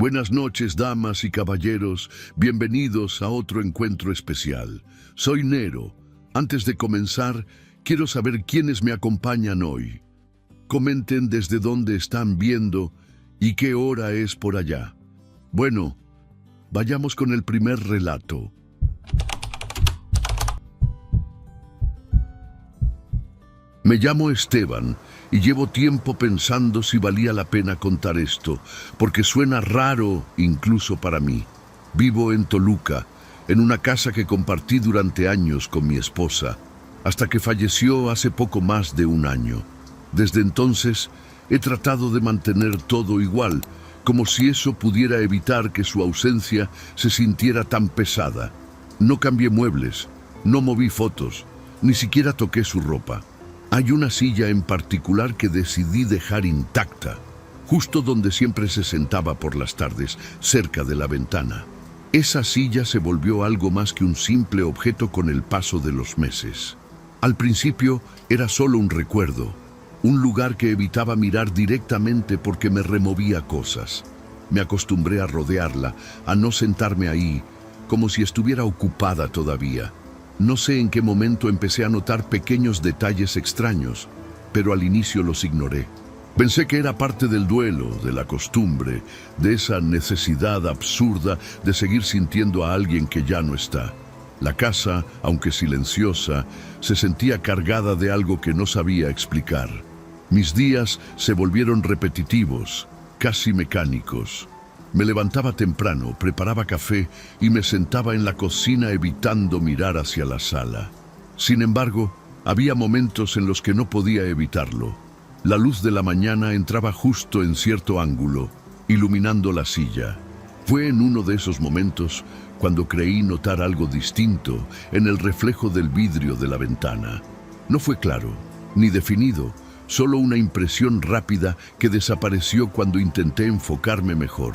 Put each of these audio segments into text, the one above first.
Buenas noches, damas y caballeros. Bienvenidos a otro encuentro especial. Soy Nero. Antes de comenzar, quiero saber quiénes me acompañan hoy. Comenten desde dónde están viendo y qué hora es por allá. Bueno, vayamos con el primer relato. Me llamo Esteban y llevo tiempo pensando si valía la pena contar esto, porque suena raro incluso para mí. Vivo en Toluca, en una casa que compartí durante años con mi esposa, hasta que falleció hace poco más de un año. Desde entonces he tratado de mantener todo igual, como si eso pudiera evitar que su ausencia se sintiera tan pesada. No cambié muebles, no moví fotos, ni siquiera toqué su ropa. Hay una silla en particular que decidí dejar intacta, justo donde siempre se sentaba por las tardes, cerca de la ventana. Esa silla se volvió algo más que un simple objeto con el paso de los meses. Al principio era solo un recuerdo, un lugar que evitaba mirar directamente porque me removía cosas. Me acostumbré a rodearla, a no sentarme ahí, como si estuviera ocupada todavía. No sé en qué momento empecé a notar pequeños detalles extraños, pero al inicio los ignoré. Pensé que era parte del duelo, de la costumbre, de esa necesidad absurda de seguir sintiendo a alguien que ya no está. La casa, aunque silenciosa, se sentía cargada de algo que no sabía explicar. Mis días se volvieron repetitivos, casi mecánicos. Me levantaba temprano, preparaba café y me sentaba en la cocina evitando mirar hacia la sala. Sin embargo, había momentos en los que no podía evitarlo. La luz de la mañana entraba justo en cierto ángulo, iluminando la silla. Fue en uno de esos momentos cuando creí notar algo distinto en el reflejo del vidrio de la ventana. No fue claro, ni definido, solo una impresión rápida que desapareció cuando intenté enfocarme mejor.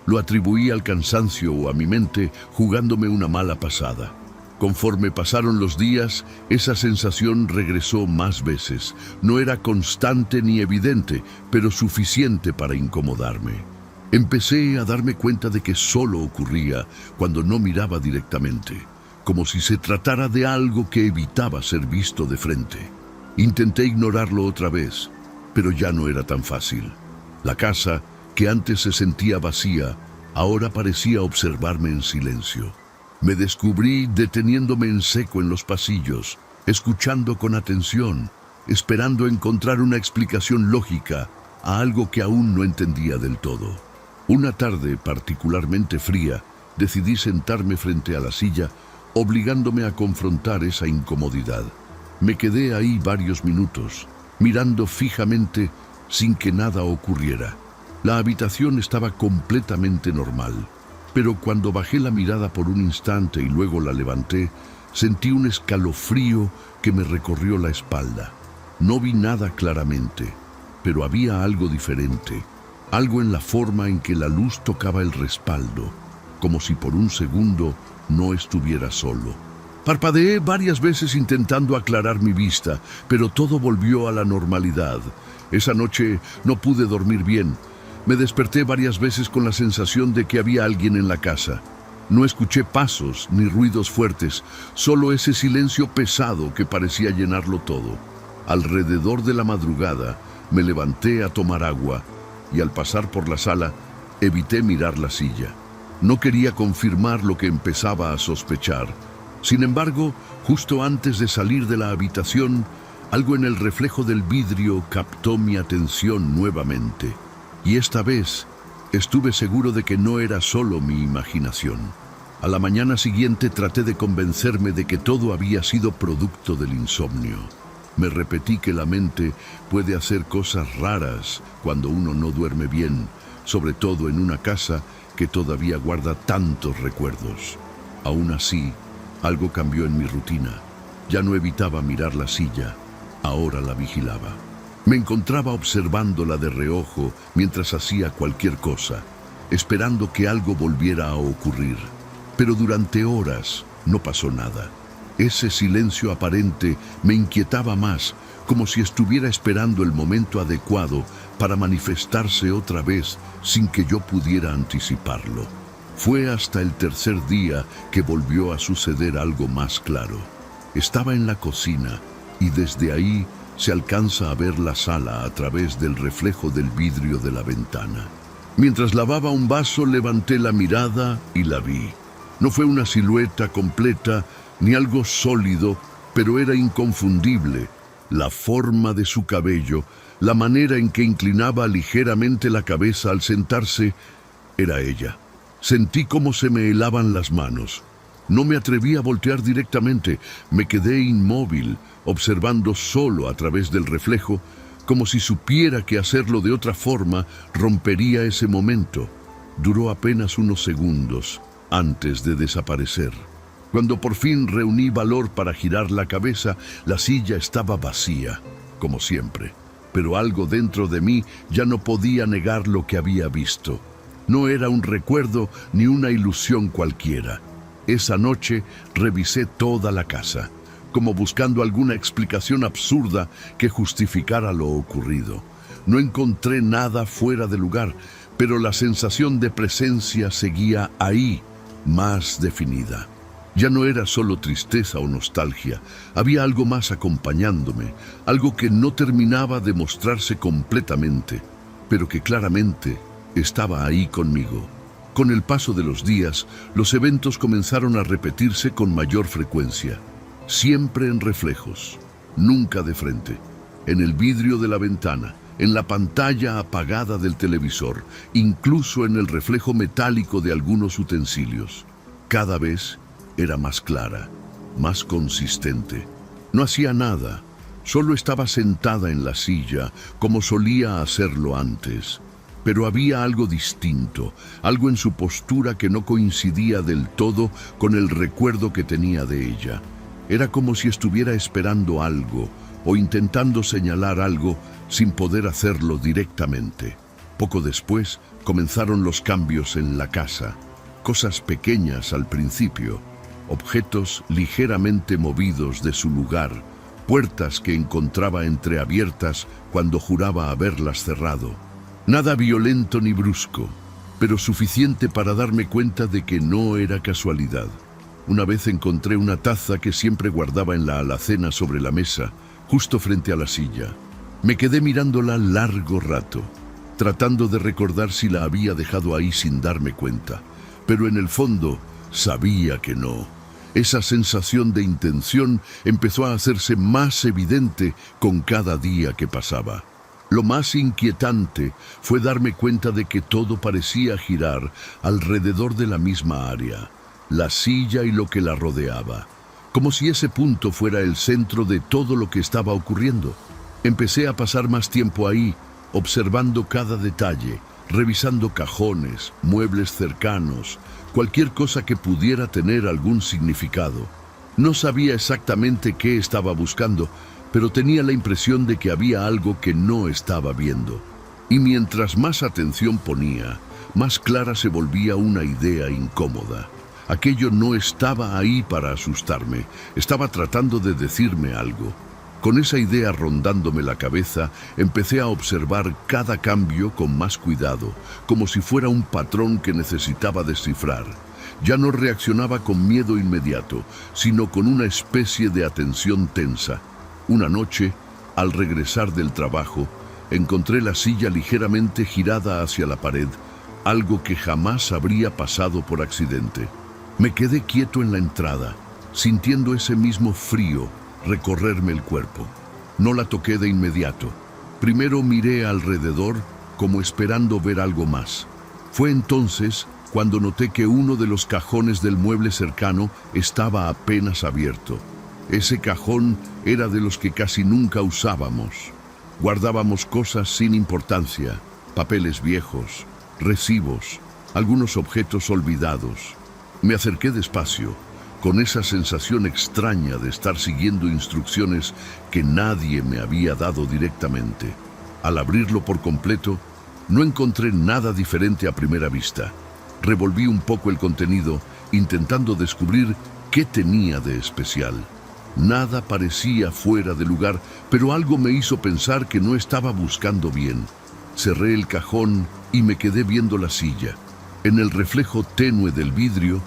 Lo atribuí al cansancio o a mi mente jugándome una mala pasada. Conforme pasaron los días, esa sensación regresó más veces. No era constante ni evidente, pero suficiente para incomodarme. Empecé a darme cuenta de que solo ocurría cuando no miraba directamente, como si se tratara de algo que evitaba ser visto de frente. Intenté ignorarlo otra vez, pero ya no era tan fácil. La casa, que antes se sentía vacía, ahora parecía observarme en silencio. Me descubrí deteniéndome en seco en los pasillos, escuchando con atención, esperando encontrar una explicación lógica a algo que aún no entendía del todo. Una tarde particularmente fría, decidí sentarme frente a la silla, obligándome a confrontar esa incomodidad. Me quedé ahí varios minutos, mirando fijamente sin que nada ocurriera. La habitación estaba completamente normal, pero cuando bajé la mirada por un instante y luego la levanté, sentí un escalofrío que me recorrió la espalda. No vi nada claramente, pero había algo diferente, algo en la forma en que la luz tocaba el respaldo, como si por un segundo no estuviera solo. Parpadeé varias veces intentando aclarar mi vista, pero todo volvió a la normalidad. Esa noche no pude dormir bien. Me desperté varias veces con la sensación de que había alguien en la casa. No escuché pasos ni ruidos fuertes, solo ese silencio pesado que parecía llenarlo todo. Alrededor de la madrugada me levanté a tomar agua y al pasar por la sala evité mirar la silla. No quería confirmar lo que empezaba a sospechar. Sin embargo, justo antes de salir de la habitación, algo en el reflejo del vidrio captó mi atención nuevamente. Y esta vez estuve seguro de que no era solo mi imaginación. A la mañana siguiente traté de convencerme de que todo había sido producto del insomnio. Me repetí que la mente puede hacer cosas raras cuando uno no duerme bien, sobre todo en una casa que todavía guarda tantos recuerdos. Aún así, algo cambió en mi rutina. Ya no evitaba mirar la silla, ahora la vigilaba. Me encontraba observándola de reojo mientras hacía cualquier cosa, esperando que algo volviera a ocurrir. Pero durante horas no pasó nada. Ese silencio aparente me inquietaba más, como si estuviera esperando el momento adecuado para manifestarse otra vez sin que yo pudiera anticiparlo. Fue hasta el tercer día que volvió a suceder algo más claro. Estaba en la cocina y desde ahí se alcanza a ver la sala a través del reflejo del vidrio de la ventana. Mientras lavaba un vaso, levanté la mirada y la vi. No fue una silueta completa ni algo sólido, pero era inconfundible. La forma de su cabello, la manera en que inclinaba ligeramente la cabeza al sentarse, era ella. Sentí cómo se me helaban las manos. No me atreví a voltear directamente, me quedé inmóvil, observando solo a través del reflejo, como si supiera que hacerlo de otra forma rompería ese momento. Duró apenas unos segundos antes de desaparecer. Cuando por fin reuní valor para girar la cabeza, la silla estaba vacía, como siempre, pero algo dentro de mí ya no podía negar lo que había visto. No era un recuerdo ni una ilusión cualquiera. Esa noche revisé toda la casa, como buscando alguna explicación absurda que justificara lo ocurrido. No encontré nada fuera de lugar, pero la sensación de presencia seguía ahí, más definida. Ya no era solo tristeza o nostalgia, había algo más acompañándome, algo que no terminaba de mostrarse completamente, pero que claramente estaba ahí conmigo. Con el paso de los días, los eventos comenzaron a repetirse con mayor frecuencia, siempre en reflejos, nunca de frente, en el vidrio de la ventana, en la pantalla apagada del televisor, incluso en el reflejo metálico de algunos utensilios. Cada vez era más clara, más consistente. No hacía nada, solo estaba sentada en la silla, como solía hacerlo antes. Pero había algo distinto, algo en su postura que no coincidía del todo con el recuerdo que tenía de ella. Era como si estuviera esperando algo o intentando señalar algo sin poder hacerlo directamente. Poco después comenzaron los cambios en la casa, cosas pequeñas al principio, objetos ligeramente movidos de su lugar, puertas que encontraba entreabiertas cuando juraba haberlas cerrado. Nada violento ni brusco, pero suficiente para darme cuenta de que no era casualidad. Una vez encontré una taza que siempre guardaba en la alacena sobre la mesa, justo frente a la silla. Me quedé mirándola largo rato, tratando de recordar si la había dejado ahí sin darme cuenta, pero en el fondo sabía que no. Esa sensación de intención empezó a hacerse más evidente con cada día que pasaba. Lo más inquietante fue darme cuenta de que todo parecía girar alrededor de la misma área, la silla y lo que la rodeaba, como si ese punto fuera el centro de todo lo que estaba ocurriendo. Empecé a pasar más tiempo ahí, observando cada detalle, revisando cajones, muebles cercanos, cualquier cosa que pudiera tener algún significado. No sabía exactamente qué estaba buscando, pero tenía la impresión de que había algo que no estaba viendo. Y mientras más atención ponía, más clara se volvía una idea incómoda. Aquello no estaba ahí para asustarme, estaba tratando de decirme algo. Con esa idea rondándome la cabeza, empecé a observar cada cambio con más cuidado, como si fuera un patrón que necesitaba descifrar. Ya no reaccionaba con miedo inmediato, sino con una especie de atención tensa. Una noche, al regresar del trabajo, encontré la silla ligeramente girada hacia la pared, algo que jamás habría pasado por accidente. Me quedé quieto en la entrada, sintiendo ese mismo frío recorrerme el cuerpo. No la toqué de inmediato. Primero miré alrededor, como esperando ver algo más. Fue entonces cuando noté que uno de los cajones del mueble cercano estaba apenas abierto. Ese cajón era de los que casi nunca usábamos. Guardábamos cosas sin importancia, papeles viejos, recibos, algunos objetos olvidados. Me acerqué despacio, con esa sensación extraña de estar siguiendo instrucciones que nadie me había dado directamente. Al abrirlo por completo, no encontré nada diferente a primera vista. Revolví un poco el contenido, intentando descubrir qué tenía de especial. Nada parecía fuera de lugar, pero algo me hizo pensar que no estaba buscando bien. Cerré el cajón y me quedé viendo la silla. En el reflejo tenue del vidrio,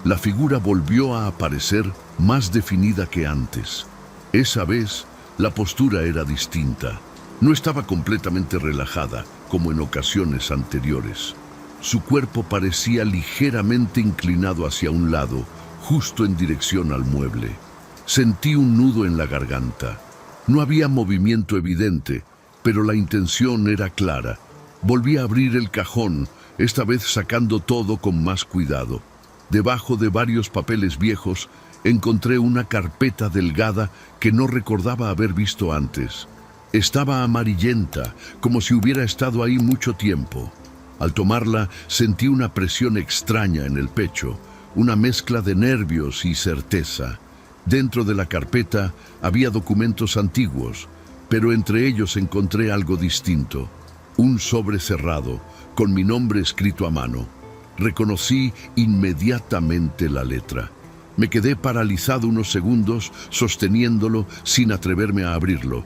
la figura volvió a aparecer más definida que antes. Esa vez, la postura era distinta. No estaba completamente relajada, como en ocasiones anteriores. Su cuerpo parecía ligeramente inclinado hacia un lado, justo en dirección al mueble. Sentí un nudo en la garganta. No había movimiento evidente, pero la intención era clara. Volví a abrir el cajón, esta vez sacando todo con más cuidado. Debajo de varios papeles viejos, encontré una carpeta delgada que no recordaba haber visto antes. Estaba amarillenta, como si hubiera estado ahí mucho tiempo. Al tomarla, sentí una presión extraña en el pecho, una mezcla de nervios y certeza. Dentro de la carpeta había documentos antiguos, pero entre ellos encontré algo distinto. Un sobre cerrado, con mi nombre escrito a mano. Reconocí inmediatamente la letra. Me quedé paralizado unos segundos, sosteniéndolo sin atreverme a abrirlo.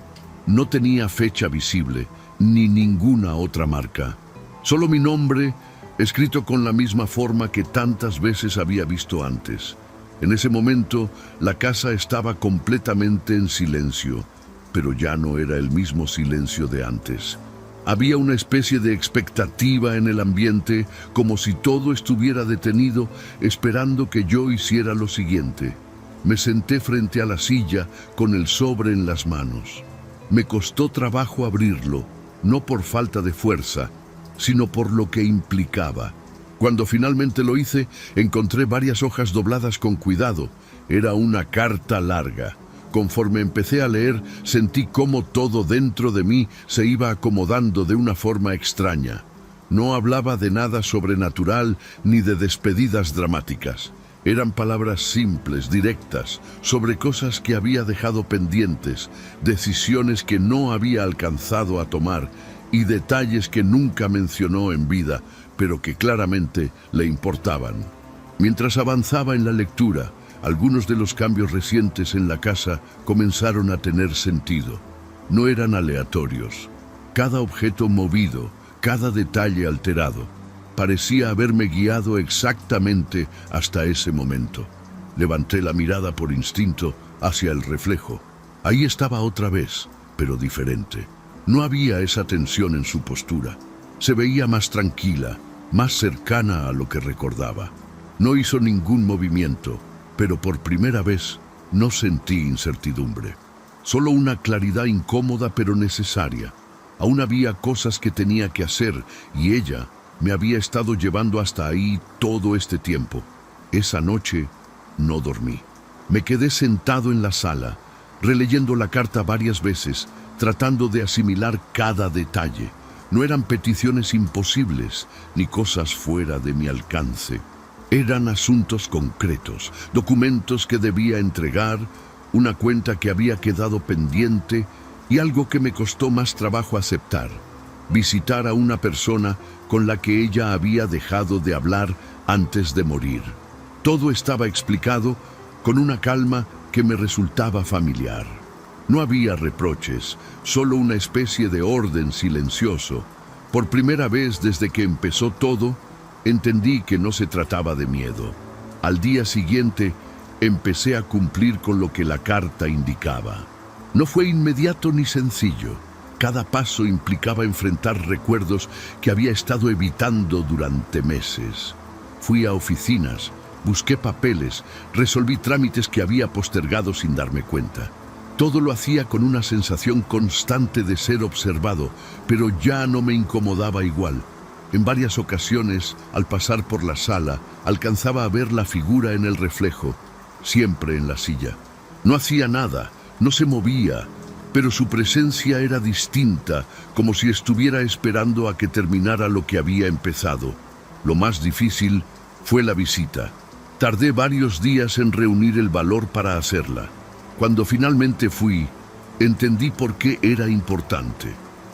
No tenía fecha visible, ni ninguna otra marca. Solo mi nombre, escrito con la misma forma que tantas veces había visto antes. En ese momento, la casa estaba completamente en silencio, pero ya no era el mismo silencio de antes. Había una especie de expectativa en el ambiente, como si todo estuviera detenido, esperando que yo hiciera lo siguiente. Me senté frente a la silla, con el sobre en las manos. Me costó trabajo abrirlo, no por falta de fuerza, sino por lo que implicaba. Cuando finalmente lo hice, encontré varias hojas dobladas con cuidado. Era una carta larga. Conforme empecé a leer, sentí cómo todo dentro de mí se iba acomodando de una forma extraña. No hablaba de nada sobrenatural ni de despedidas dramáticas. Eran palabras simples, directas, sobre cosas que había dejado pendientes, decisiones que no había alcanzado a tomar y detalles que nunca mencionó en vida, pero que claramente le importaban. Mientras avanzaba en la lectura, algunos de los cambios recientes en la casa comenzaron a tener sentido. No eran aleatorios. Cada objeto movido, cada detalle alterado, parecía haberme guiado exactamente hasta ese momento. Levanté la mirada por instinto hacia el reflejo. Ahí estaba otra vez, pero diferente. No había esa tensión en su postura. Se veía más tranquila, más cercana a lo que recordaba. No hizo ningún movimiento, pero por primera vez no sentí incertidumbre. Solo una claridad incómoda pero necesaria. Aún había cosas que tenía que hacer y ella me había estado llevando hasta ahí todo este tiempo. Esa noche no dormí. Me quedé sentado en la sala, releyendo la carta varias veces, tratando de asimilar cada detalle. No eran peticiones imposibles, ni cosas fuera de mi alcance. Eran asuntos concretos, documentos que debía entregar, una cuenta que había quedado pendiente y algo que me costó más trabajo aceptar: visitar a una persona con la que ella había dejado de hablar antes de morir. Todo estaba explicado con una calma que me resultaba familiar. No había reproches, solo una especie de orden silencioso. Por primera vez desde que empezó todo, entendí que no se trataba de miedo. Al día siguiente, empecé a cumplir con lo que la carta indicaba. No fue inmediato ni sencillo. Cada paso implicaba enfrentar recuerdos que había estado evitando durante meses. Fui a oficinas, busqué papeles, resolví trámites que había postergado sin darme cuenta. Todo lo hacía con una sensación constante de ser observado, pero ya no me incomodaba igual. En varias ocasiones, al pasar por la sala, alcanzaba a ver la figura en el reflejo, siempre en la silla. No hacía nada, no se movía, pero su presencia era distinta, como si estuviera esperando a que terminara lo que había empezado. Lo más difícil fue la visita. Tardé varios días en reunir el valor para hacerla. Cuando finalmente fui, entendí por qué era importante.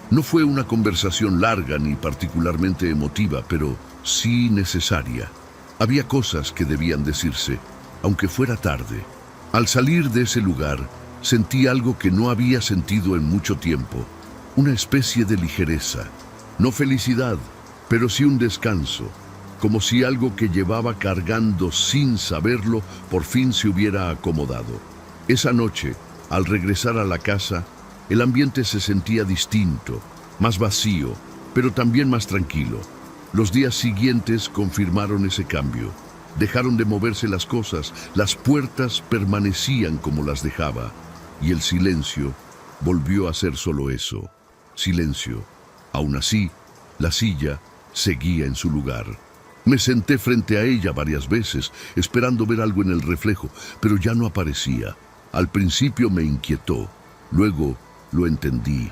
No fue una conversación larga ni particularmente emotiva, pero sí necesaria. Había cosas que debían decirse, aunque fuera tarde. Al salir de ese lugar, sentí algo que no había sentido en mucho tiempo, una especie de ligereza, no felicidad, pero sí un descanso, como si algo que llevaba cargando sin saberlo por fin se hubiera acomodado. Esa noche, al regresar a la casa, el ambiente se sentía distinto, más vacío, pero también más tranquilo. Los días siguientes confirmaron ese cambio. Dejaron de moverse las cosas, las puertas permanecían como las dejaba, y el silencio volvió a ser solo eso, silencio. Aún así, la silla seguía en su lugar. Me senté frente a ella varias veces, esperando ver algo en el reflejo, pero ya no aparecía. Al principio me inquietó, luego lo entendí.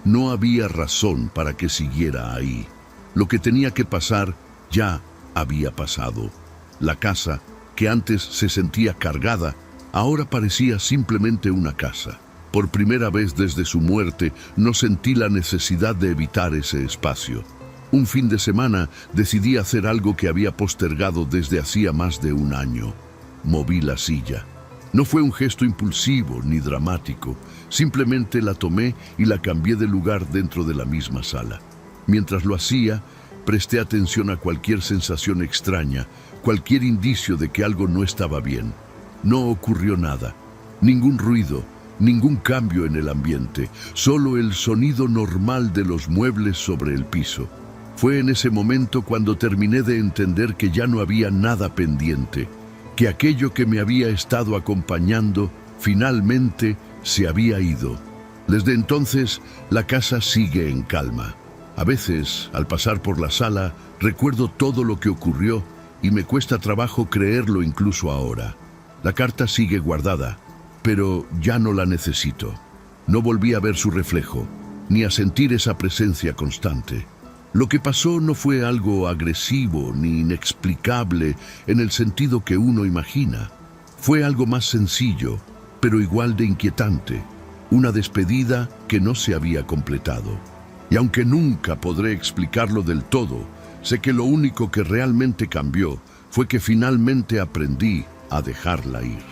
No había razón para que siguiera ahí. Lo que tenía que pasar ya había pasado. La casa, que antes se sentía cargada, ahora parecía simplemente una casa. Por primera vez desde su muerte, no sentí la necesidad de evitar ese espacio. Un fin de semana decidí hacer algo que había postergado desde hacía más de un año. Moví la silla. No fue un gesto impulsivo ni dramático, simplemente la tomé y la cambié de lugar dentro de la misma sala. Mientras lo hacía, presté atención a cualquier sensación extraña, cualquier indicio de que algo no estaba bien. No ocurrió nada, ningún ruido, ningún cambio en el ambiente, solo el sonido normal de los muebles sobre el piso. Fue en ese momento cuando terminé de entender que ya no había nada pendiente, que aquello que me había estado acompañando finalmente se había ido. Desde entonces, la casa sigue en calma. A veces, al pasar por la sala, recuerdo todo lo que ocurrió y me cuesta trabajo creerlo incluso ahora. La carta sigue guardada, pero ya no la necesito. No volví a ver su reflejo, ni a sentir esa presencia constante. Lo que pasó no fue algo agresivo ni inexplicable en el sentido que uno imagina. Fue algo más sencillo, pero igual de inquietante. Una despedida que no se había completado. Y aunque nunca podré explicarlo del todo, sé que lo único que realmente cambió fue que finalmente aprendí a dejarla ir.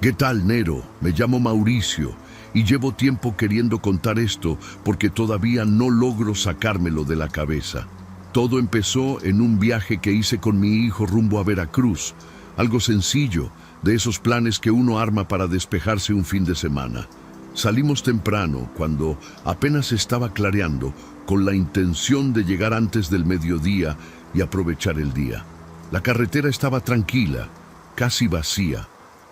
¿Qué tal, Nero? Me llamo Mauricio y llevo tiempo queriendo contar esto porque todavía no logro sacármelo de la cabeza. Todo empezó en un viaje que hice con mi hijo rumbo a Veracruz, algo sencillo, de esos planes que uno arma para despejarse un fin de semana. Salimos temprano, cuando apenas estaba clareando, con la intención de llegar antes del mediodía y aprovechar el día. La carretera estaba tranquila, casi vacía,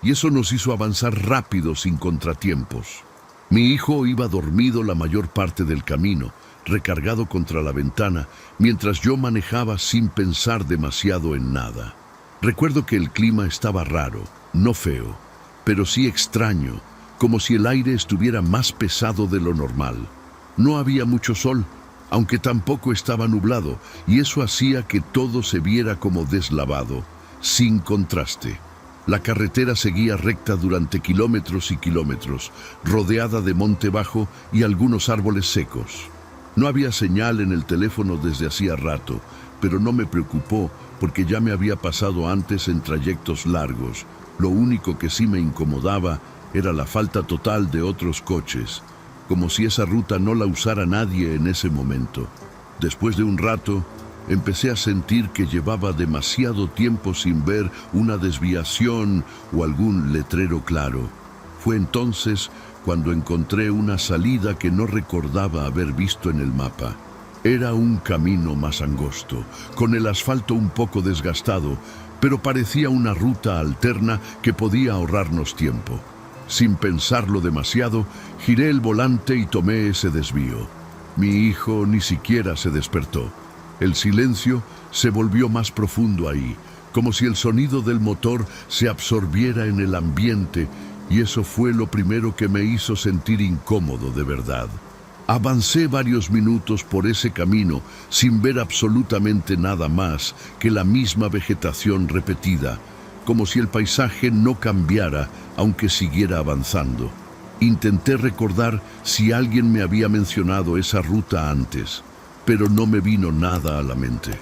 y eso nos hizo avanzar rápido sin contratiempos. Mi hijo iba dormido la mayor parte del camino, recargado contra la ventana, mientras yo manejaba sin pensar demasiado en nada. Recuerdo que el clima estaba raro, no feo, pero sí extraño, como si el aire estuviera más pesado de lo normal. No había mucho sol, aunque tampoco estaba nublado, y eso hacía que todo se viera como deslavado, sin contraste. La carretera seguía recta durante kilómetros y kilómetros, rodeada de monte bajo y algunos árboles secos. No había señal en el teléfono desde hacía rato, pero no me preocupó porque ya me había pasado antes en trayectos largos. Lo único que sí me incomodaba era la falta total de otros coches, como si esa ruta no la usara nadie en ese momento. Después de un rato, empecé a sentir que llevaba demasiado tiempo sin ver una desviación o algún letrero claro. Fue entonces cuando encontré una salida que no recordaba haber visto en el mapa. Era un camino más angosto, con el asfalto un poco desgastado, pero parecía una ruta alterna que podía ahorrarnos tiempo. Sin pensarlo demasiado, giré el volante y tomé ese desvío. Mi hijo ni siquiera se despertó. El silencio se volvió más profundo ahí, como si el sonido del motor se absorbiera en el ambiente, y eso fue lo primero que me hizo sentir incómodo de verdad. Avancé varios minutos por ese camino sin ver absolutamente nada más que la misma vegetación repetida, como si el paisaje no cambiara aunque siguiera avanzando. Intenté recordar si alguien me había mencionado esa ruta antes, pero no me vino nada a la mente.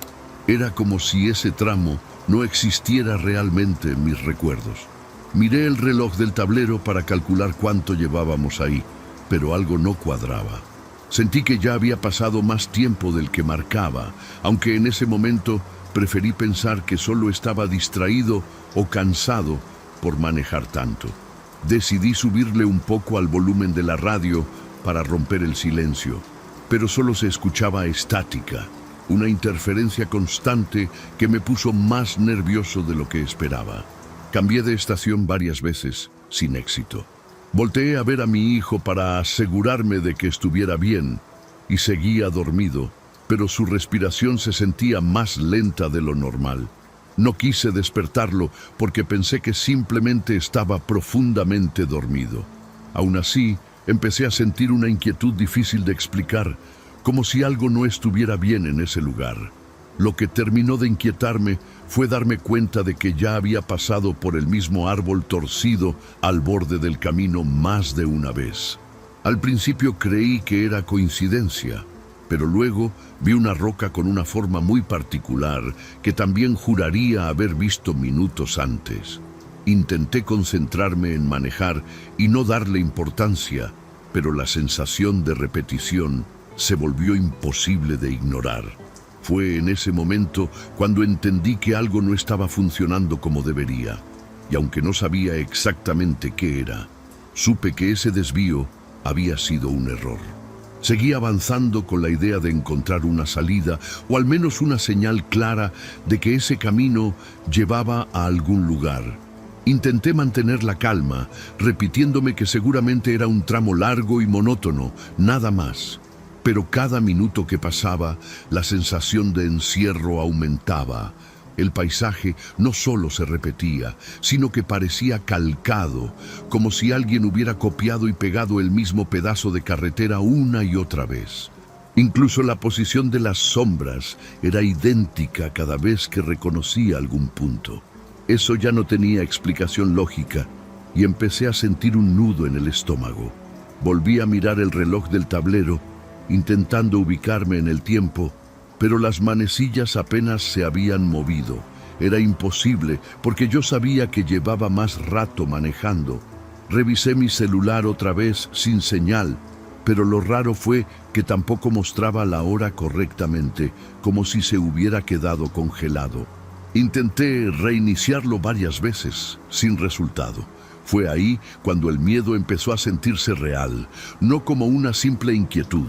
Era como si ese tramo no existiera realmente en mis recuerdos. Miré el reloj del tablero para calcular cuánto llevábamos ahí, pero algo no cuadraba. Sentí que ya había pasado más tiempo del que marcaba, aunque en ese momento preferí pensar que solo estaba distraído o cansado por manejar tanto. Decidí subirle un poco al volumen de la radio para romper el silencio, pero solo se escuchaba estática, una interferencia constante que me puso más nervioso de lo que esperaba. Cambié de estación varias veces, sin éxito. Volteé a ver a mi hijo para asegurarme de que estuviera bien, y seguía dormido, pero su respiración se sentía más lenta de lo normal. No quise despertarlo porque pensé que simplemente estaba profundamente dormido. Aún así, empecé a sentir una inquietud difícil de explicar, como si algo no estuviera bien en ese lugar. Lo que terminó de inquietarme fue darme cuenta de que ya había pasado por el mismo árbol torcido al borde del camino más de una vez. Al principio creí que era coincidencia, pero luego vi una roca con una forma muy particular que también juraría haber visto minutos antes. Intenté concentrarme en manejar y no darle importancia, pero la sensación de repetición se volvió imposible de ignorar. Fue en ese momento cuando entendí que algo no estaba funcionando como debería, y aunque no sabía exactamente qué era, supe que ese desvío había sido un error. Seguí avanzando con la idea de encontrar una salida, o al menos una señal clara de que ese camino llevaba a algún lugar. Intenté mantener la calma, repitiéndome que seguramente era un tramo largo y monótono, nada más. Pero cada minuto que pasaba, la sensación de encierro aumentaba. El paisaje no solo se repetía, sino que parecía calcado, como si alguien hubiera copiado y pegado el mismo pedazo de carretera una y otra vez. Incluso la posición de las sombras era idéntica cada vez que reconocía algún punto. Eso ya no tenía explicación lógica y empecé a sentir un nudo en el estómago. Volví a mirar el reloj del tablero, intentando ubicarme en el tiempo, pero las manecillas apenas se habían movido. Era imposible, porque yo sabía que llevaba más rato manejando. Revisé mi celular otra vez sin señal, pero lo raro fue que tampoco mostraba la hora correctamente, como si se hubiera quedado congelado. Intenté reiniciarlo varias veces, sin resultado. Fue ahí cuando el miedo empezó a sentirse real, no como una simple inquietud.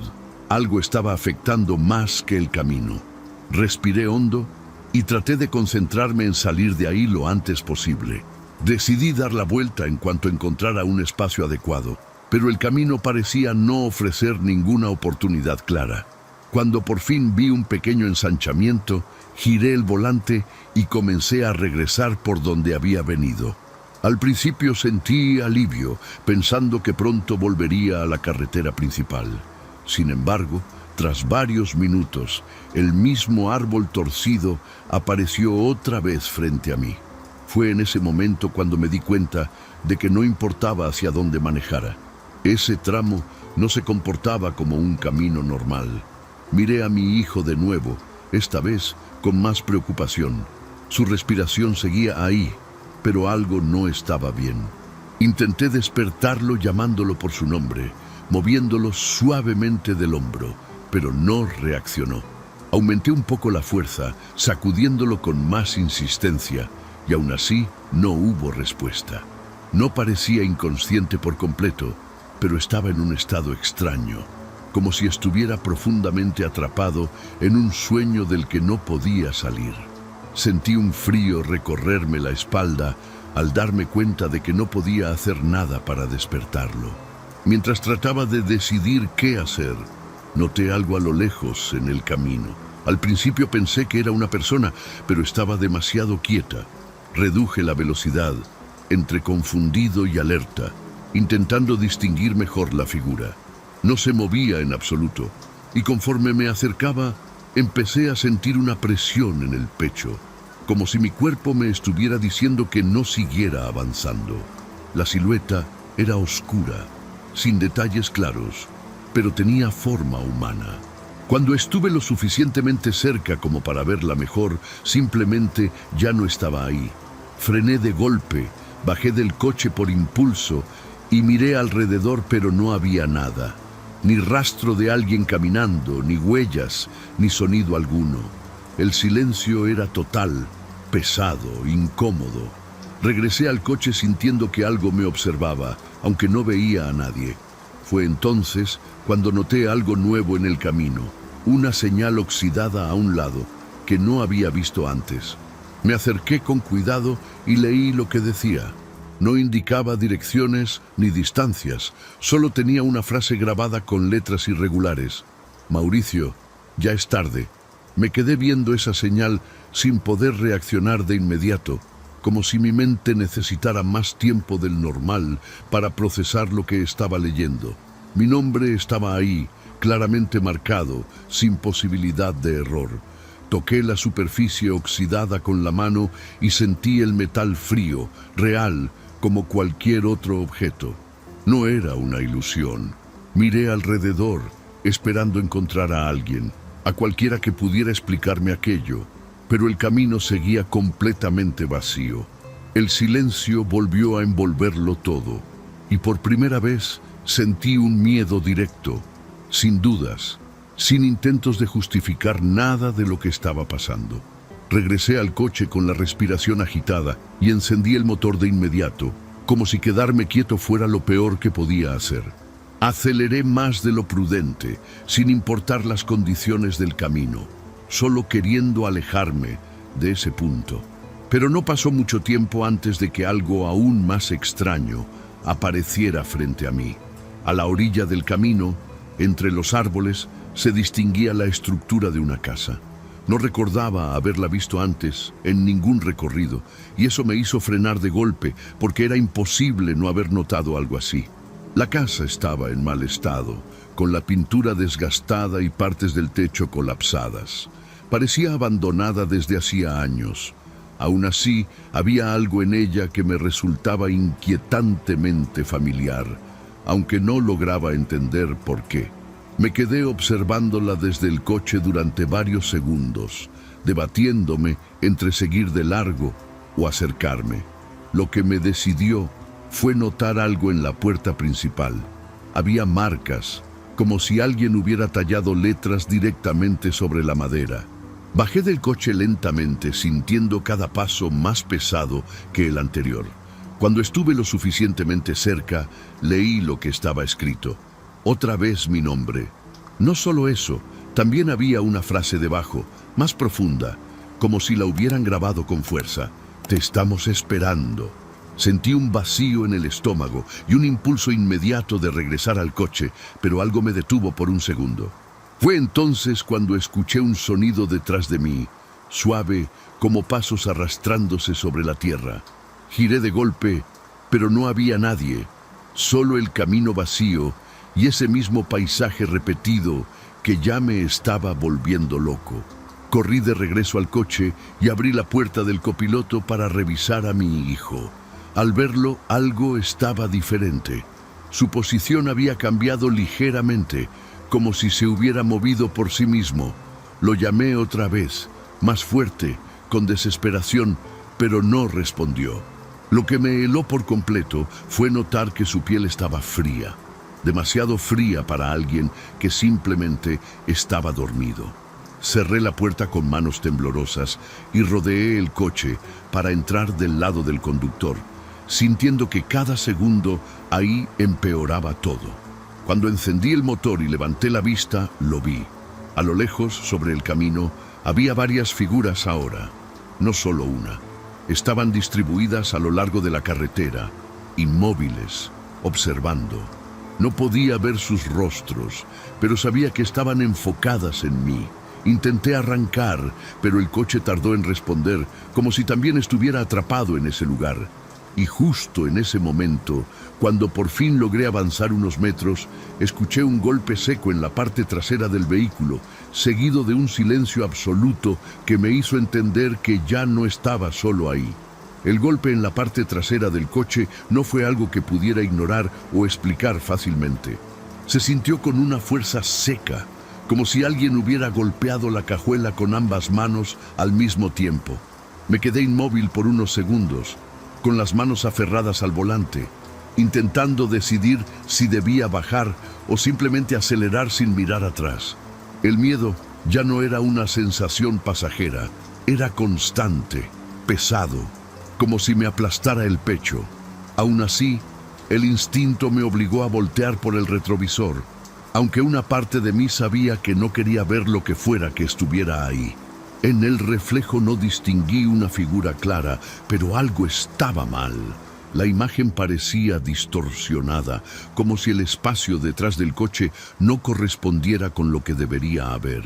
Algo estaba afectando más que el camino. Respiré hondo y traté de concentrarme en salir de ahí lo antes posible. Decidí dar la vuelta en cuanto encontrara un espacio adecuado, pero el camino parecía no ofrecer ninguna oportunidad clara. Cuando por fin vi un pequeño ensanchamiento, giré el volante y comencé a regresar por donde había venido. Al principio sentí alivio, pensando que pronto volvería a la carretera principal. Sin embargo, tras varios minutos, el mismo árbol torcido apareció otra vez frente a mí. Fue en ese momento cuando me di cuenta de que no importaba hacia dónde manejara. Ese tramo no se comportaba como un camino normal. Miré a mi hijo de nuevo, esta vez con más preocupación. Su respiración seguía ahí, pero algo no estaba bien. Intenté despertarlo llamándolo por su nombre, moviéndolo suavemente del hombro, pero no reaccionó. Aumenté un poco la fuerza, sacudiéndolo con más insistencia, y aún así no hubo respuesta. No parecía inconsciente por completo, pero estaba en un estado extraño, como si estuviera profundamente atrapado en un sueño del que no podía salir. Sentí un frío recorrerme la espalda al darme cuenta de que no podía hacer nada para despertarlo. Mientras trataba de decidir qué hacer, noté algo a lo lejos en el camino. Al principio pensé que era una persona, pero estaba demasiado quieta. Reduje la velocidad, entre confundido y alerta, intentando distinguir mejor la figura. No se movía en absoluto, y conforme me acercaba, empecé a sentir una presión en el pecho, como si mi cuerpo me estuviera diciendo que no siguiera avanzando. La silueta era oscura, sin detalles claros, pero tenía forma humana. Cuando estuve lo suficientemente cerca como para verla mejor, simplemente ya no estaba ahí. Frené de golpe, bajé del coche por impulso y miré alrededor, pero no había nada. Ni rastro de alguien caminando, ni huellas, ni sonido alguno. El silencio era total, pesado, incómodo. Regresé al coche sintiendo que algo me observaba, aunque no veía a nadie. Fue entonces cuando noté algo nuevo en el camino, una señal oxidada a un lado que no había visto antes. Me acerqué con cuidado y leí lo que decía. No indicaba direcciones ni distancias, solo tenía una frase grabada con letras irregulares. Mauricio, ya es tarde. Me quedé viendo esa señal sin poder reaccionar de inmediato, como si mi mente necesitara más tiempo del normal para procesar lo que estaba leyendo. Mi nombre estaba ahí, claramente marcado, sin posibilidad de error. Toqué la superficie oxidada con la mano y sentí el metal frío, real, como cualquier otro objeto. No era una ilusión. Miré alrededor, esperando encontrar a alguien, a cualquiera que pudiera explicarme aquello, pero el camino seguía completamente vacío. El silencio volvió a envolverlo todo, y por primera vez sentí un miedo directo, sin dudas, sin intentos de justificar nada de lo que estaba pasando. Regresé al coche con la respiración agitada y encendí el motor de inmediato, como si quedarme quieto fuera lo peor que podía hacer. Aceleré más de lo prudente, sin importar las condiciones del camino, solo queriendo alejarme de ese punto. Pero no pasó mucho tiempo antes de que algo aún más extraño apareciera frente a mí. A la orilla del camino, entre los árboles, se distinguía la estructura de una casa. No recordaba haberla visto antes en ningún recorrido, y eso me hizo frenar de golpe, porque era imposible no haber notado algo así. La casa estaba en mal estado, con la pintura desgastada y partes del techo colapsadas. Parecía abandonada desde hacía años. Aún así, había algo en ella que me resultaba inquietantemente familiar, aunque no lograba entender por qué. Me quedé observándola desde el coche durante varios segundos, debatiéndome entre seguir de largo o acercarme. Lo que me decidió fue notar algo en la puerta principal. Había marcas, como si alguien hubiera tallado letras directamente sobre la madera. Bajé del coche lentamente, sintiendo cada paso más pesado que el anterior. Cuando estuve lo suficientemente cerca, leí lo que estaba escrito. Otra vez mi nombre. No solo eso, también había una frase debajo, más profunda, como si la hubieran grabado con fuerza. Te estamos esperando. Sentí un vacío en el estómago y un impulso inmediato de regresar al coche, pero algo me detuvo por un segundo. Fue entonces cuando escuché un sonido detrás de mí, suave como pasos arrastrándose sobre la tierra. Giré de golpe, pero no había nadie, solo el camino vacío y ese mismo paisaje repetido que ya me estaba volviendo loco. Corrí de regreso al coche y abrí la puerta del copiloto para revisar a mi hijo. Al verlo, algo estaba diferente. Su posición había cambiado ligeramente, como si se hubiera movido por sí mismo. Lo llamé otra vez, más fuerte, con desesperación, pero no respondió. Lo que me heló por completo fue notar que su piel estaba fría, demasiado fría para alguien que simplemente estaba dormido. Cerré la puerta con manos temblorosas y rodeé el coche para entrar del lado del conductor, sintiendo que cada segundo ahí empeoraba todo. Cuando encendí el motor y levanté la vista, lo vi. A lo lejos, sobre el camino, había varias figuras ahora, no solo una. Estaban distribuidas a lo largo de la carretera, inmóviles, observando. No podía ver sus rostros, pero sabía que estaban enfocadas en mí. Intenté arrancar, pero el coche tardó en responder, como si también estuviera atrapado en ese lugar. Y justo en ese momento, cuando por fin logré avanzar unos metros, escuché un golpe seco en la parte trasera del vehículo, seguido de un silencio absoluto que me hizo entender que ya no estaba solo ahí. El golpe en la parte trasera del coche no fue algo que pudiera ignorar o explicar fácilmente. Se sintió con una fuerza seca, como si alguien hubiera golpeado la cajuela con ambas manos al mismo tiempo. Me quedé inmóvil por unos segundos, con las manos aferradas al volante, intentando decidir si debía bajar o simplemente acelerar sin mirar atrás. El miedo ya no era una sensación pasajera, era constante, pesado, como si me aplastara el pecho. Aún así, el instinto me obligó a voltear por el retrovisor, aunque una parte de mí sabía que no quería ver lo que fuera que estuviera ahí. En el reflejo no distinguí una figura clara, pero algo estaba mal. La imagen parecía distorsionada, como si el espacio detrás del coche no correspondiera con lo que debería haber.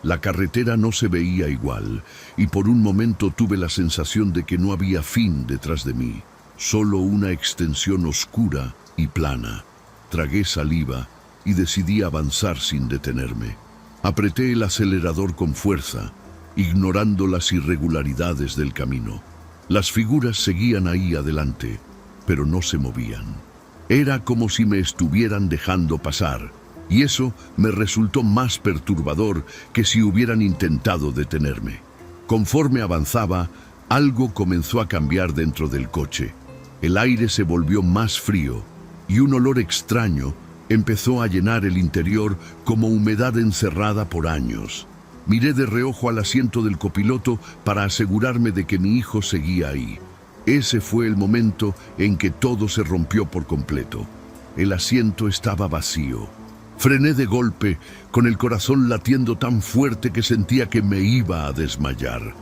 La carretera no se veía igual, y por un momento tuve la sensación de que no había fin detrás de mí, solo una extensión oscura y plana. Tragué saliva y decidí avanzar sin detenerme. Apreté el acelerador con fuerza, ignorando las irregularidades del camino. Las figuras seguían ahí adelante, pero no se movían. Era como si me estuvieran dejando pasar, y eso me resultó más perturbador que si hubieran intentado detenerme. Conforme avanzaba, algo comenzó a cambiar dentro del coche. El aire se volvió más frío, y un olor extraño empezó a llenar el interior como humedad encerrada por años. Miré de reojo al asiento del copiloto para asegurarme de que mi hijo seguía ahí. Ese fue el momento en que todo se rompió por completo. El asiento estaba vacío. Frené de golpe, con el corazón latiendo tan fuerte que sentía que me iba a desmayar.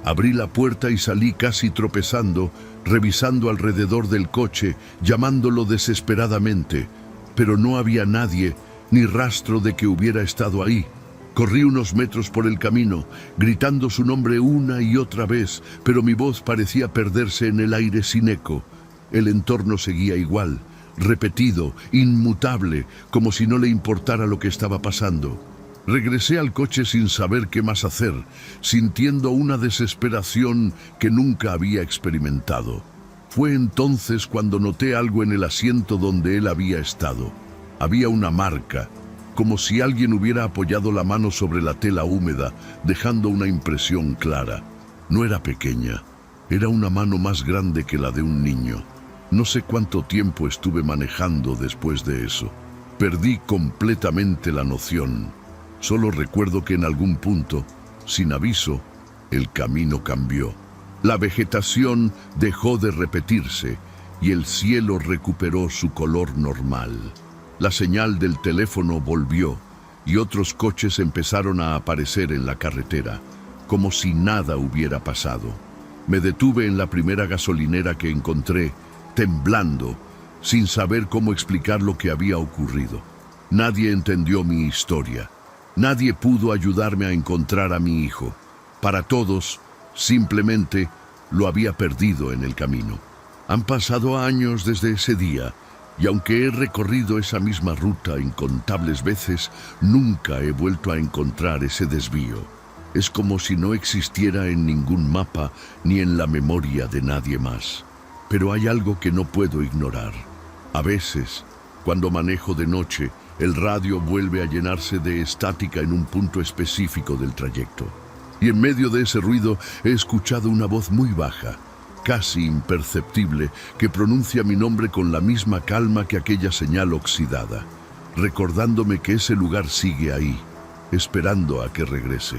Abrí la puerta y salí casi tropezando, revisando alrededor del coche, llamándolo desesperadamente. Pero no había nadie, ni rastro de que hubiera estado ahí. Corrí unos metros por el camino, gritando su nombre una y otra vez, pero mi voz parecía perderse en el aire sin eco. El entorno seguía igual, repetido, inmutable, como si no le importara lo que estaba pasando. Regresé al coche sin saber qué más hacer, sintiendo una desesperación que nunca había experimentado. Fue entonces cuando noté algo en el asiento donde él había estado. Había una marca, como si alguien hubiera apoyado la mano sobre la tela húmeda, dejando una impresión clara. No era pequeña, era una mano más grande que la de un niño. No sé cuánto tiempo estuve manejando después de eso. Perdí completamente la noción. Solo recuerdo que en algún punto, sin aviso, el camino cambió. La vegetación dejó de repetirse y el cielo recuperó su color normal. La señal del teléfono volvió y otros coches empezaron a aparecer en la carretera, como si nada hubiera pasado. Me detuve en la primera gasolinera que encontré, temblando, sin saber cómo explicar lo que había ocurrido. Nadie entendió mi historia. Nadie pudo ayudarme a encontrar a mi hijo. Para todos, simplemente lo había perdido en el camino. Han pasado años desde ese día, y aunque he recorrido esa misma ruta incontables veces, nunca he vuelto a encontrar ese desvío. Es como si no existiera en ningún mapa ni en la memoria de nadie más. Pero hay algo que no puedo ignorar. A veces, cuando manejo de noche, el radio vuelve a llenarse de estática en un punto específico del trayecto. Y en medio de ese ruido he escuchado una voz muy baja, casi imperceptible, que pronuncia mi nombre con la misma calma que aquella señal oxidada, recordándome que ese lugar sigue ahí, esperando a que regrese.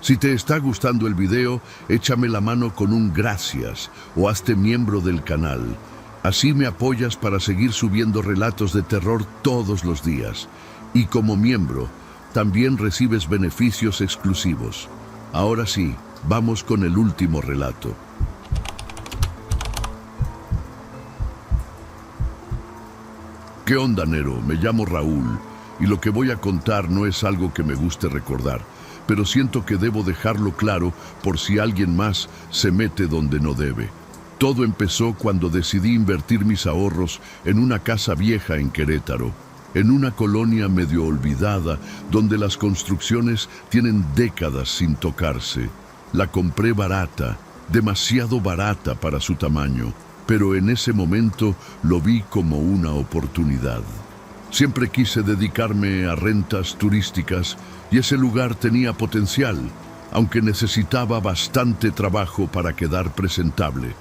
Si te está gustando el video, échame la mano con un gracias o hazte miembro del canal. Así me apoyas para seguir subiendo relatos de terror todos los días. Y como miembro, también recibes beneficios exclusivos. Ahora sí, vamos con el último relato. ¿Qué onda, Nero? Me llamo Raúl, y lo que voy a contar no es algo que me guste recordar, pero siento que debo dejarlo claro por si alguien más se mete donde no debe. Todo empezó cuando decidí invertir mis ahorros en una casa vieja en Querétaro, en una colonia medio olvidada donde las construcciones tienen décadas sin tocarse. La compré barata, demasiado barata para su tamaño, pero en ese momento lo vi como una oportunidad. Siempre quise dedicarme a rentas turísticas y ese lugar tenía potencial, aunque necesitaba bastante trabajo para quedar presentable.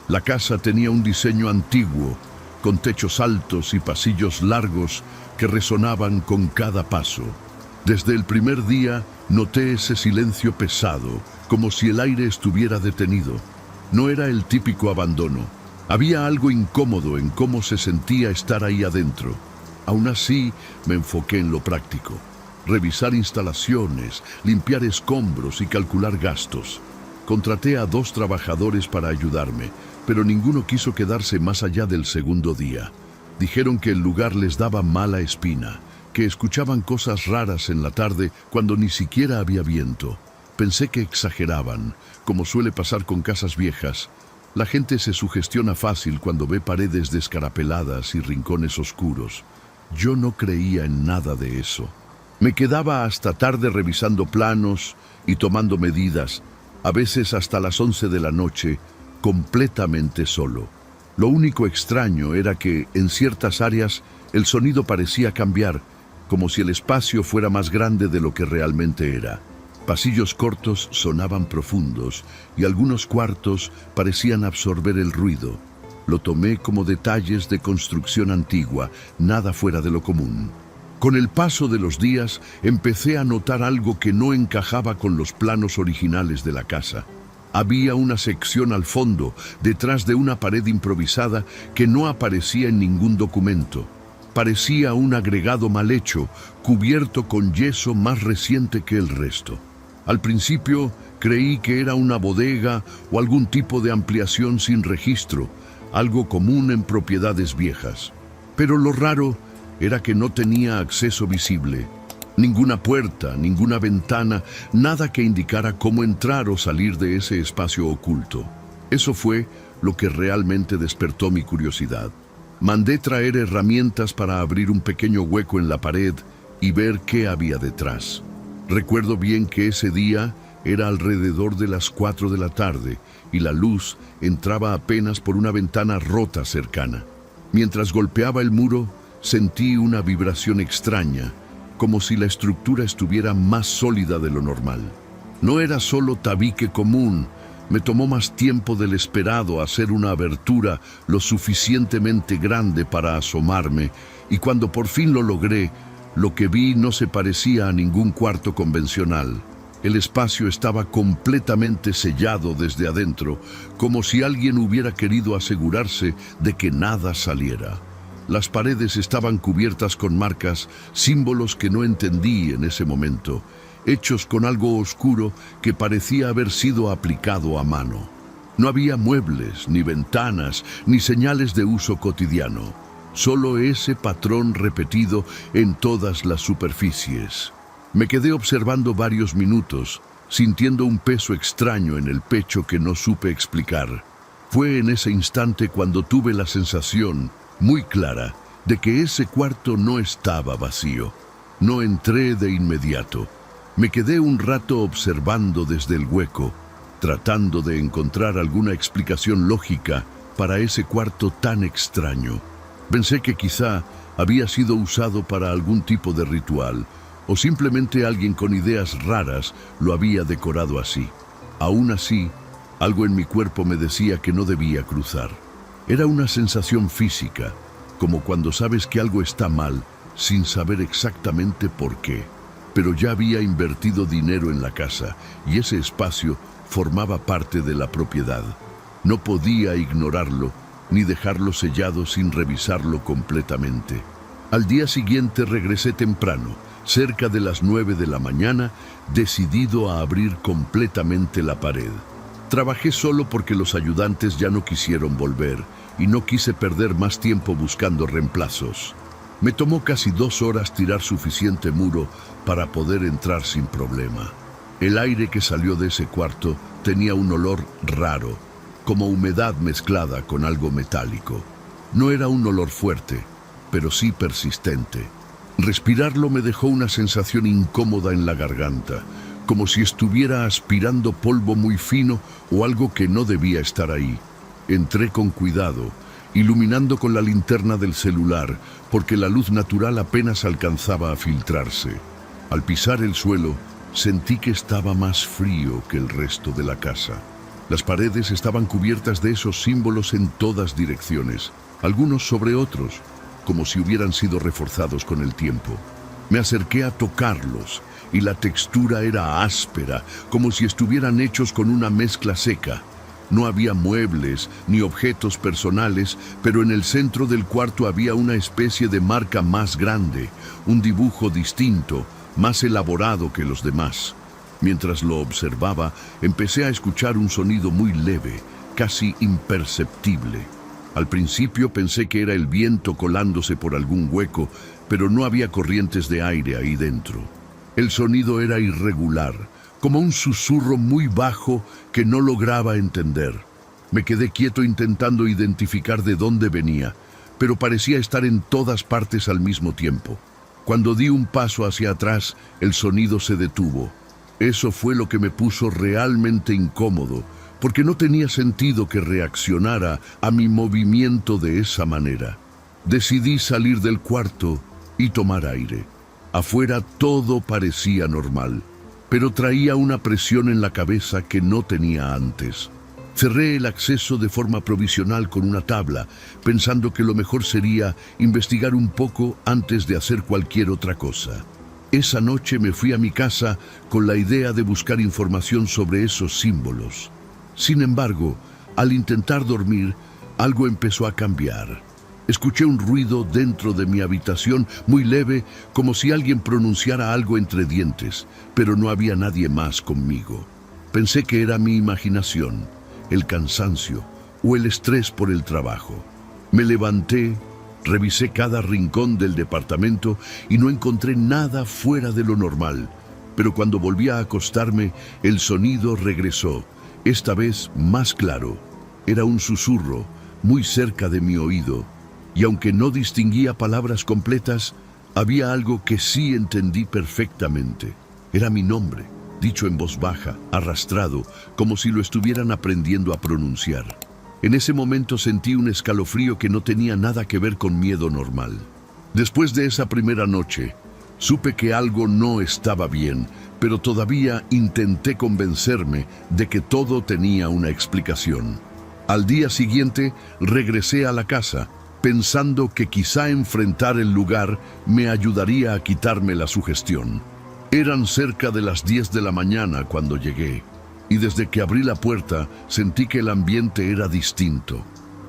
La casa tenía un diseño antiguo, con techos altos y pasillos largos que resonaban con cada paso. Desde el primer día noté ese silencio pesado, como si el aire estuviera detenido. No era el típico abandono. Había algo incómodo en cómo se sentía estar ahí adentro. Aún así, me enfoqué en lo práctico. Revisar instalaciones, limpiar escombros y calcular gastos. Contraté a 2 trabajadores para ayudarme, pero ninguno quiso quedarse más allá del segundo día. Dijeron que el lugar les daba mala espina, que escuchaban cosas raras en la tarde cuando ni siquiera había viento. Pensé que exageraban, como suele pasar con casas viejas. La gente se sugestiona fácil cuando ve paredes descarapeladas y rincones oscuros. Yo no creía en nada de eso. Me quedaba hasta tarde revisando planos y tomando medidas, a veces hasta las 11 de la noche, completamente solo. Lo único extraño era que, en ciertas áreas, el sonido parecía cambiar, como si el espacio fuera más grande de lo que realmente era. Pasillos cortos sonaban profundos y algunos cuartos parecían absorber el ruido. Lo tomé como detalles de construcción antigua, nada fuera de lo común. Con el paso de los días, empecé a notar algo que no encajaba con los planos originales de la casa. Había una sección al fondo, detrás de una pared improvisada, que no aparecía en ningún documento. Parecía un agregado mal hecho, cubierto con yeso más reciente que el resto. Al principio, creí que era una bodega o algún tipo de ampliación sin registro, algo común en propiedades viejas. Pero lo raro era que no tenía acceso visible. Ninguna puerta, ninguna ventana, nada que indicara cómo entrar o salir de ese espacio oculto. Eso fue lo que realmente despertó mi curiosidad. Mandé traer herramientas para abrir un pequeño hueco en la pared y ver qué había detrás. Recuerdo bien que ese día era alrededor de las 4 de la tarde y la luz entraba apenas por una ventana rota cercana. Mientras golpeaba el muro, sentí una vibración extraña, como si la estructura estuviera más sólida de lo normal. No era solo tabique común, me tomó más tiempo del esperado hacer una abertura lo suficientemente grande para asomarme, y cuando por fin lo logré, lo que vi no se parecía a ningún cuarto convencional. El espacio estaba completamente sellado desde adentro, como si alguien hubiera querido asegurarse de que nada saliera. Las paredes estaban cubiertas con marcas, símbolos que no entendí en ese momento, hechos con algo oscuro que parecía haber sido aplicado a mano. No había muebles, ni ventanas, ni señales de uso cotidiano, solo ese patrón repetido en todas las superficies. Me quedé observando varios minutos, sintiendo un peso extraño en el pecho que no supe explicar. Fue en ese instante cuando tuve la sensación, muy clara, de que ese cuarto no estaba vacío. No entré de inmediato. Me quedé un rato observando desde el hueco, tratando de encontrar alguna explicación lógica para ese cuarto tan extraño. Pensé que quizá había sido usado para algún tipo de ritual, o simplemente alguien con ideas raras lo había decorado así. Aún así, algo en mi cuerpo me decía que no debía cruzar. Era una sensación física, como cuando sabes que algo está mal sin saber exactamente por qué. Pero ya había invertido dinero en la casa y ese espacio formaba parte de la propiedad. No podía ignorarlo ni dejarlo sellado sin revisarlo completamente. Al día siguiente regresé temprano, cerca de las 9 de la mañana, decidido a abrir completamente la pared. Trabajé solo porque los ayudantes ya no quisieron volver y no quise perder más tiempo buscando reemplazos. Me tomó casi 2 horas tirar suficiente muro para poder entrar sin problema. El aire que salió de ese cuarto tenía un olor raro, como humedad mezclada con algo metálico. No era un olor fuerte, pero sí persistente. Respirarlo me dejó una sensación incómoda en la garganta, como si estuviera aspirando polvo muy fino o algo que no debía estar ahí. Entré con cuidado iluminando con la linterna del celular, porque la luz natural apenas alcanzaba a filtrarse. Al pisar el suelo, sentí que estaba más frío que el resto de la casa. Las paredes estaban cubiertas de esos símbolos en todas direcciones, algunos sobre otros, como si hubieran sido reforzados con el tiempo. Me acerqué a tocarlos y la textura era áspera, como si estuvieran hechos con una mezcla seca. No había muebles ni objetos personales, pero en el centro del cuarto había una especie de marca más grande, un dibujo distinto, más elaborado que los demás. Mientras lo observaba, empecé a escuchar un sonido muy leve, casi imperceptible. Al principio pensé que era el viento colándose por algún hueco, pero no había corrientes de aire ahí dentro. El sonido era irregular, como un susurro muy bajo que no lograba entender. Me quedé quieto intentando identificar de dónde venía, pero parecía estar en todas partes al mismo tiempo. Cuando di un paso hacia atrás, el sonido se detuvo. Eso fue lo que me puso realmente incómodo, porque no tenía sentido que reaccionara a mi movimiento de esa manera. Decidí salir del cuarto y tomar aire. Afuera todo parecía normal, pero traía una presión en la cabeza que no tenía antes. Cerré el acceso de forma provisional con una tabla, pensando que lo mejor sería investigar un poco antes de hacer cualquier otra cosa. Esa noche me fui a mi casa con la idea de buscar información sobre esos símbolos. Sin embargo, al intentar dormir, algo empezó a cambiar. Escuché un ruido dentro de mi habitación, muy leve, como si alguien pronunciara algo entre dientes, pero no había nadie más conmigo. Pensé que era mi imaginación, el cansancio o el estrés por el trabajo. Me levanté, revisé cada rincón del departamento y no encontré nada fuera de lo normal. Pero cuando volví a acostarme, el sonido regresó, esta vez más claro. Era un susurro, muy cerca de mi oído. Y aunque no distinguía palabras completas, había algo que sí entendí perfectamente. Era mi nombre, dicho en voz baja, arrastrado, como si lo estuvieran aprendiendo a pronunciar. En ese momento sentí un escalofrío que no tenía nada que ver con miedo normal. Después de esa primera noche, supe que algo no estaba bien, pero todavía intenté convencerme de que todo tenía una explicación. Al día siguiente, regresé a la casa, pensando que quizá enfrentar el lugar me ayudaría a quitarme la sugestión. Eran cerca de las 10 de la mañana cuando llegué, y desde que abrí la puerta sentí que el ambiente era distinto,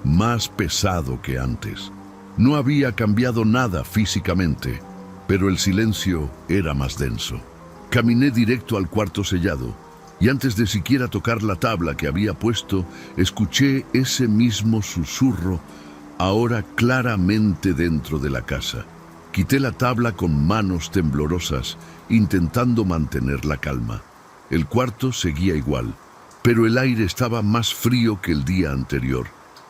más pesado que antes. No había cambiado nada físicamente, pero el silencio era más denso. Caminé directo al cuarto sellado, y antes de siquiera tocar la tabla que había puesto, escuché ese mismo susurro, ahora claramente dentro de la casa. Quité la tabla con manos temblorosas, intentando mantener la calma. El cuarto seguía igual, pero el aire estaba más frío que el día anterior.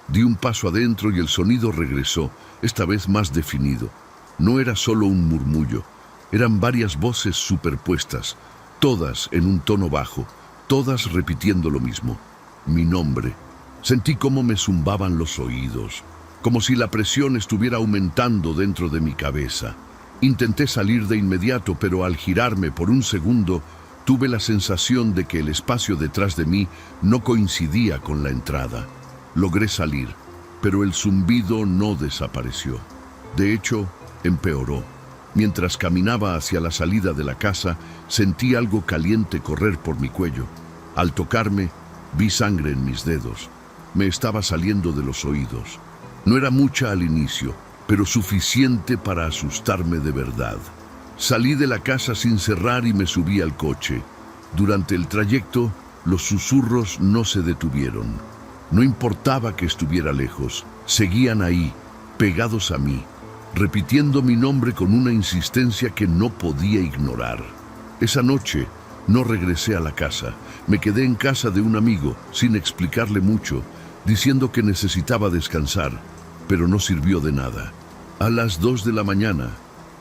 Di un paso adentro y el sonido regresó, esta vez más definido. No era solo un murmullo, eran varias voces superpuestas, todas en un tono bajo, todas repitiendo lo mismo. Mi nombre. Sentí cómo me zumbaban los oídos, como si la presión estuviera aumentando dentro de mi cabeza. Intenté salir de inmediato, pero al girarme por un segundo, tuve la sensación de que el espacio detrás de mí no coincidía con la entrada. Logré salir, pero el zumbido no desapareció. De hecho, empeoró. Mientras caminaba hacia la salida de la casa, sentí algo caliente correr por mi cuello. Al tocarme, vi sangre en mis dedos. Me estaba saliendo de los oídos. No era mucha al inicio, pero suficiente para asustarme de verdad. Salí de la casa sin cerrar y me subí al coche. Durante el trayecto, los susurros no se detuvieron. No importaba que estuviera lejos, seguían ahí, pegados a mí, repitiendo mi nombre con una insistencia que no podía ignorar. Esa noche no regresé a la casa. Me quedé en casa de un amigo, sin explicarle mucho, diciendo que necesitaba descansar, pero no sirvió de nada. A las 2 de la mañana,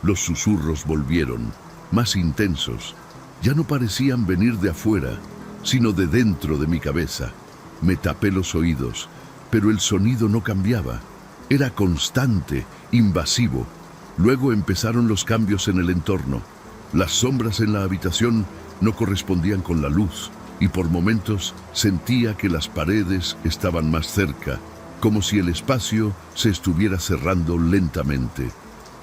los susurros volvieron, más intensos. Ya no parecían venir de afuera, sino de dentro de mi cabeza. Me tapé los oídos, pero el sonido no cambiaba. Era constante, invasivo. Luego empezaron los cambios en el entorno. Las sombras en la habitación no correspondían con la luz y por momentos sentía que las paredes estaban más cerca, como si el espacio se estuviera cerrando lentamente.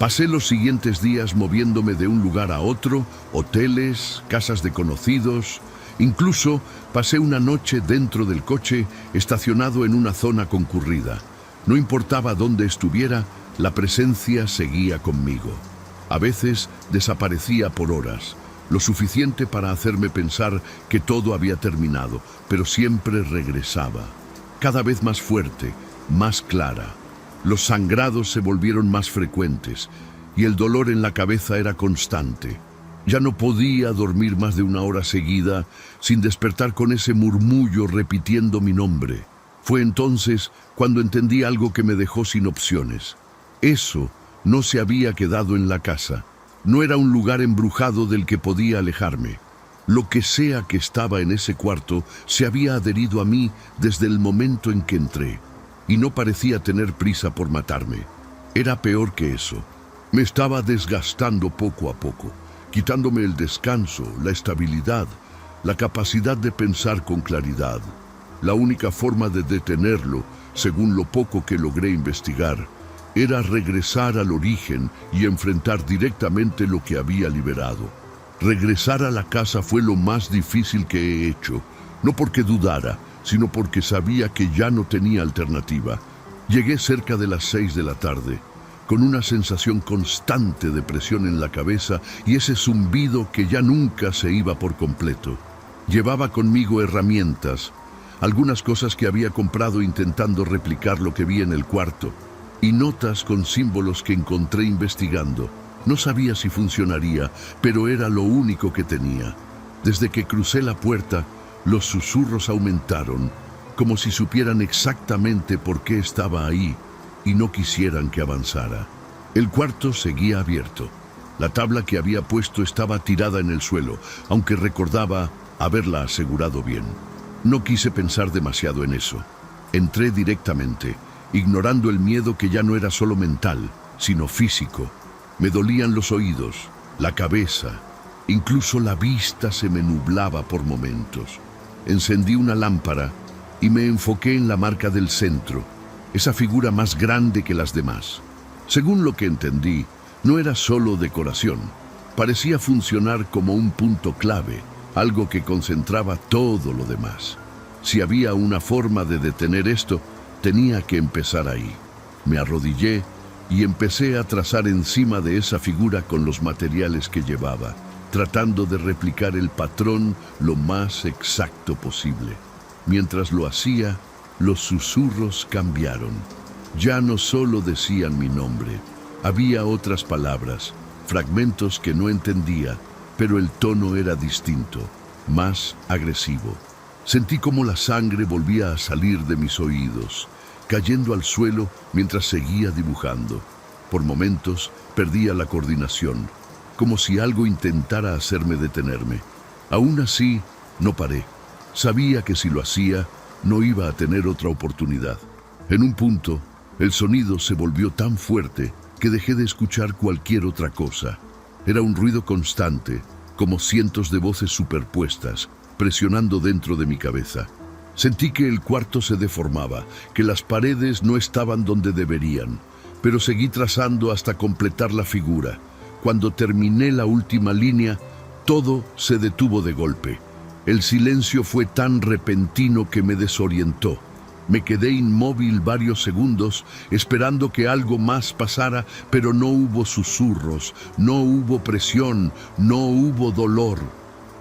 Pasé los siguientes días moviéndome de un lugar a otro, hoteles, casas de conocidos. Incluso pasé una noche dentro del coche estacionado en una zona concurrida. No importaba dónde estuviera, la presencia seguía conmigo. A veces desaparecía por horas, lo suficiente para hacerme pensar que todo había terminado, pero siempre regresaba, cada vez más fuerte, más clara. Los sangrados se volvieron más frecuentes y el dolor en la cabeza era constante. Ya no podía dormir más de una hora seguida sin despertar con ese murmullo repitiendo mi nombre. Fue entonces cuando entendí algo que me dejó sin opciones. Eso no se había quedado en la casa. No era un lugar embrujado del que podía alejarme. Lo que sea que estaba en ese cuarto se había adherido a mí desde el momento en que entré. Y no parecía tener prisa por matarme. Era peor que eso. Me estaba desgastando poco a poco, quitándome el descanso, la estabilidad, la capacidad de pensar con claridad. La única forma de detenerlo, según lo poco que logré investigar, era regresar al origen y enfrentar directamente lo que había liberado. Regresar a la casa fue lo más difícil que he hecho, no porque dudara, sino porque sabía que ya no tenía alternativa. Llegué cerca de las 6 de la tarde, con una sensación constante de presión en la cabeza y ese zumbido que ya nunca se iba por completo. Llevaba conmigo herramientas, algunas cosas que había comprado intentando replicar lo que vi en el cuarto, y notas con símbolos que encontré investigando. No sabía si funcionaría, pero era lo único que tenía. Desde que crucé la puerta, los susurros aumentaron, como si supieran exactamente por qué estaba ahí y no quisieran que avanzara. El cuarto seguía abierto. La tabla que había puesto estaba tirada en el suelo, aunque recordaba haberla asegurado bien. No quise pensar demasiado en eso. Entré directamente, ignorando el miedo que ya no era solo mental, sino físico. Me dolían los oídos, la cabeza, incluso la vista se me nublaba por momentos. Encendí una lámpara y me enfoqué en la marca del centro, esa figura más grande que las demás. Según lo que entendí, no era solo decoración, parecía funcionar como un punto clave, algo que concentraba todo lo demás. Si había una forma de detener esto, tenía que empezar ahí. Me arrodillé y empecé a trazar encima de esa figura con los materiales que llevaba, tratando de replicar el patrón lo más exacto posible. Mientras lo hacía, los susurros cambiaron. Ya no solo decían mi nombre, había otras palabras, fragmentos que no entendía, pero el tono era distinto, más agresivo. Sentí como la sangre volvía a salir de mis oídos, cayendo al suelo mientras seguía dibujando. Por momentos perdía la coordinación, como si algo intentara hacerme detenerme. Aún así, no paré. Sabía que si lo hacía, no iba a tener otra oportunidad. En un punto, el sonido se volvió tan fuerte que dejé de escuchar cualquier otra cosa. Era un ruido constante, como cientos de voces superpuestas, presionando dentro de mi cabeza. Sentí que el cuarto se deformaba, que las paredes no estaban donde deberían, pero seguí trazando hasta completar la figura. Cuando terminé la última línea, todo se detuvo de golpe. El silencio fue tan repentino que me desorientó. Me quedé inmóvil varios segundos, esperando que algo más pasara, pero no hubo susurros, no hubo presión, no hubo dolor.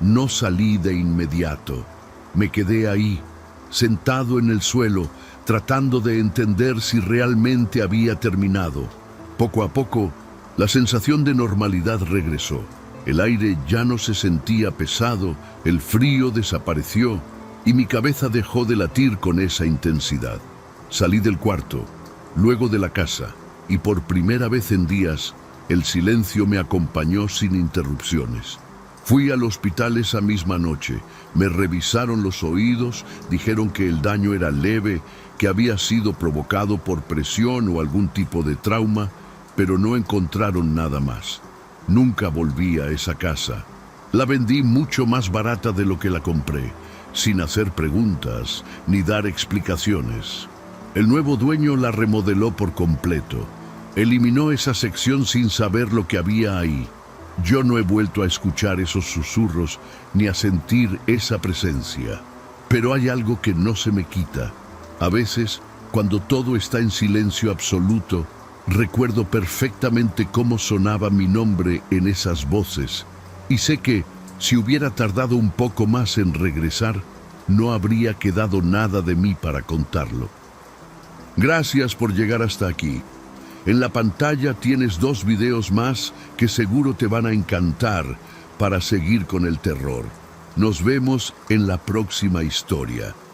No salí de inmediato. Me quedé ahí, sentado en el suelo, tratando de entender si realmente había terminado. Poco a poco, la sensación de normalidad regresó. El aire ya no se sentía pesado, el frío desapareció y mi cabeza dejó de latir con esa intensidad. Salí del cuarto, luego de la casa, y por primera vez en días, el silencio me acompañó sin interrupciones. Fui al hospital esa misma noche. Me revisaron los oídos, dijeron que el daño era leve, que había sido provocado por presión o algún tipo de trauma, pero no encontraron nada más. Nunca volví a esa casa. La vendí mucho más barata de lo que la compré, sin hacer preguntas ni dar explicaciones. El nuevo dueño la remodeló por completo. Eliminó esa sección sin saber lo que había ahí. Yo no he vuelto a escuchar esos susurros ni a sentir esa presencia. Pero hay algo que no se me quita. A veces, cuando todo está en silencio absoluto, recuerdo perfectamente cómo sonaba mi nombre en esas voces. Y sé que, si hubiera tardado un poco más en regresar, no habría quedado nada de mí para contarlo. Gracias por llegar hasta aquí. En la pantalla tienes 2 videos más que seguro te van a encantar para seguir con el terror. Nos vemos en la próxima historia.